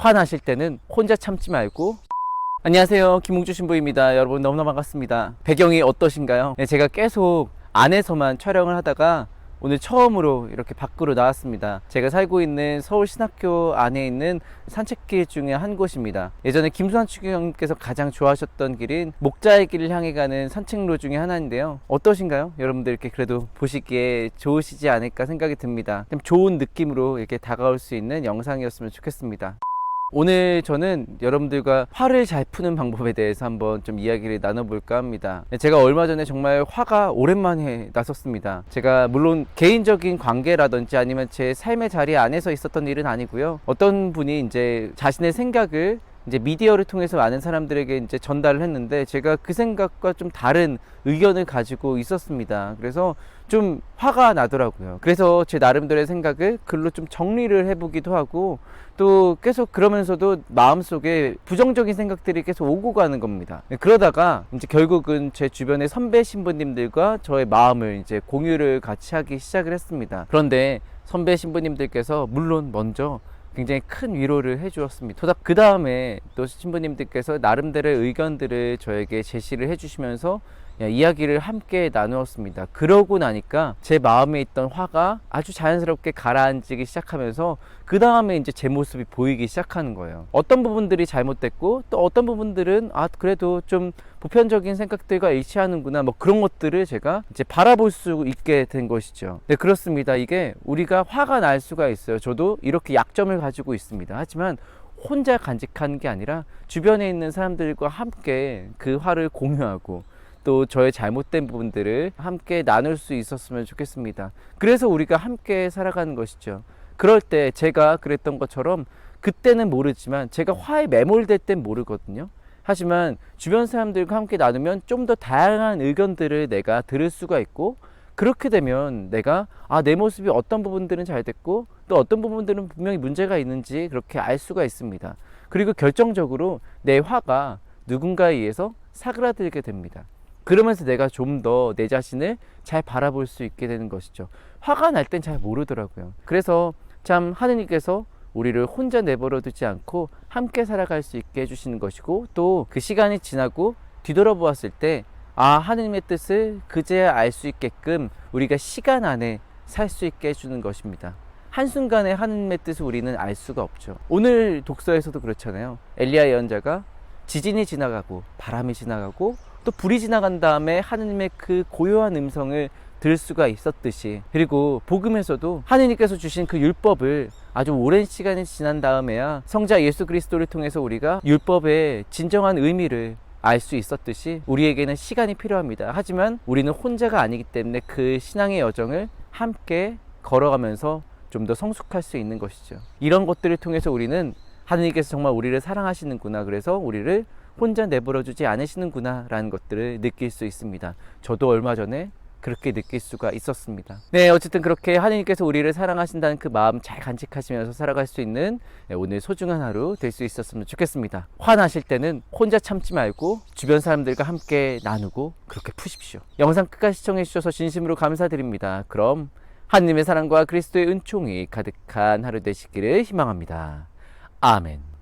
화나실 때는 혼자 참지 말고. 안녕하세요, 김홍주 신부입니다. 여러분 너무나 반갑습니다. 배경이 어떠신가요? 네, 제가 계속 안에서만 촬영을 하다가 오늘 처음으로 이렇게 밖으로 나왔습니다. 제가 살고 있는 서울신학교 안에 있는 산책길 중에 한 곳입니다. 예전에 김수환 추기경님께서 가장 좋아하셨던 길인 목자의 길을 향해 가는 산책로 중에 하나인데요. 어떠신가요? 여러분들 이렇게 그래도 보시기에 좋으시지 않을까 생각이 듭니다. 좀 좋은 느낌으로 이렇게 다가올 수 있는 영상이었으면 좋겠습니다. 오늘 저는 여러분들과 화를 잘 푸는 방법에 대해서 한번 좀 이야기를 나눠볼까 합니다. 제가 얼마 전에 정말 화가 오랜만에 났었습니다. 제가 물론 개인적인 관계라든지 아니면 제 삶의 자리 안에서 있었던 일은 아니고요. 어떤 분이 이제 자신의 생각을 이제 미디어를 통해서 많은 사람들에게 이제 전달을 했는데 제가 그 생각과 좀 다른 의견을 가지고 있었습니다. 그래서 좀 화가 나더라고요. 그래서 제 나름대로의 생각을 글로 좀 정리를 해보기도 하고 또 계속 그러면서도 마음속에 부정적인 생각들이 계속 오고 가는 겁니다. 그러다가 이제 결국은 제 주변의 선배 신부님들과 저의 마음을 이제 공유를 같이 하기 시작을 했습니다. 그런데 선배 신부님들께서 물론 먼저 굉장히 큰 위로를 해 주었습니다. 그 다음에 또 신부님들께서 나름대로의 의견들을 저에게 제시를 해 주시면서 이야기를 함께 나누었습니다. 그러고 나니까 제 마음에 있던 화가 아주 자연스럽게 가라앉기 시작하면서 그 다음에 이제 제 모습이 보이기 시작하는 거예요. 어떤 부분들이 잘못됐고 또 어떤 부분들은 그래도 좀 보편적인 생각들과 일치하는구나, 뭐 그런 것들을 제가 이제 바라볼 수 있게 된 것이죠. 네, 그렇습니다. 이게 우리가 화가 날 수가 있어요. 저도 이렇게 약점을 가지고 있습니다. 하지만 혼자 간직하는 게 아니라 주변에 있는 사람들과 함께 그 화를 공유하고 또 저의 잘못된 부분들을 함께 나눌 수 있었으면 좋겠습니다. 그래서 우리가 함께 살아가는 것이죠. 그럴 때 제가 그랬던 것처럼 그때는 모르지만 제가 화에 매몰될 땐 모르거든요. 하지만 주변 사람들과 함께 나누면 좀 더 다양한 의견들을 내가 들을 수가 있고, 그렇게 되면 내가 내 모습이 어떤 부분들은 잘 됐고 또 어떤 부분들은 분명히 문제가 있는지 그렇게 알 수가 있습니다. 그리고 결정적으로 내 화가 누군가에 의해서 사그라들게 됩니다. 그러면서 내가 좀 더 내 자신을 잘 바라볼 수 있게 되는 것이죠. 화가 날 땐 잘 모르더라고요. 그래서 참 하느님께서 우리를 혼자 내버려 두지 않고 함께 살아갈 수 있게 해주시는 것이고, 또 그 시간이 지나고 뒤돌아보았을 때 하느님의 뜻을 그제야 알 수 있게끔 우리가 시간 안에 살 수 있게 해주는 것입니다. 한순간에 하느님의 뜻을 우리는 알 수가 없죠. 오늘 독서에서도 그렇잖아요. 엘리야 예언자가 지진이 지나가고 바람이 지나가고 또 불이 지나간 다음에 하느님의 그 고요한 음성을 들을 수가 있었듯이, 그리고 복음에서도 하느님께서 주신 그 율법을 아주 오랜 시간이 지난 다음에야 성자 예수 그리스도를 통해서 우리가 율법의 진정한 의미를 알 수 있었듯이 우리에게는 시간이 필요합니다. 하지만 우리는 혼자가 아니기 때문에 그 신앙의 여정을 함께 걸어가면서 좀 더 성숙할 수 있는 것이죠. 이런 것들을 통해서 우리는 하느님께서 정말 우리를 사랑하시는구나, 그래서 우리를 혼자 내버려두지 않으시는구나 라는 것들을 느낄 수 있습니다. 저도 얼마 전에 그렇게 느낄 수가 있었습니다. 네, 어쨌든 그렇게 하느님께서 우리를 사랑하신다는 그 마음 잘 간직하시면서 살아갈 수 있는 오늘 소중한 하루 될 수 있었으면 좋겠습니다. 화나실 때는 혼자 참지 말고 주변 사람들과 함께 나누고 그렇게 푸십시오. 영상 끝까지 시청해 주셔서 진심으로 감사드립니다. 그럼 하느님의 사랑과 그리스도의 은총이 가득한 하루 되시기를 희망합니다. 아멘.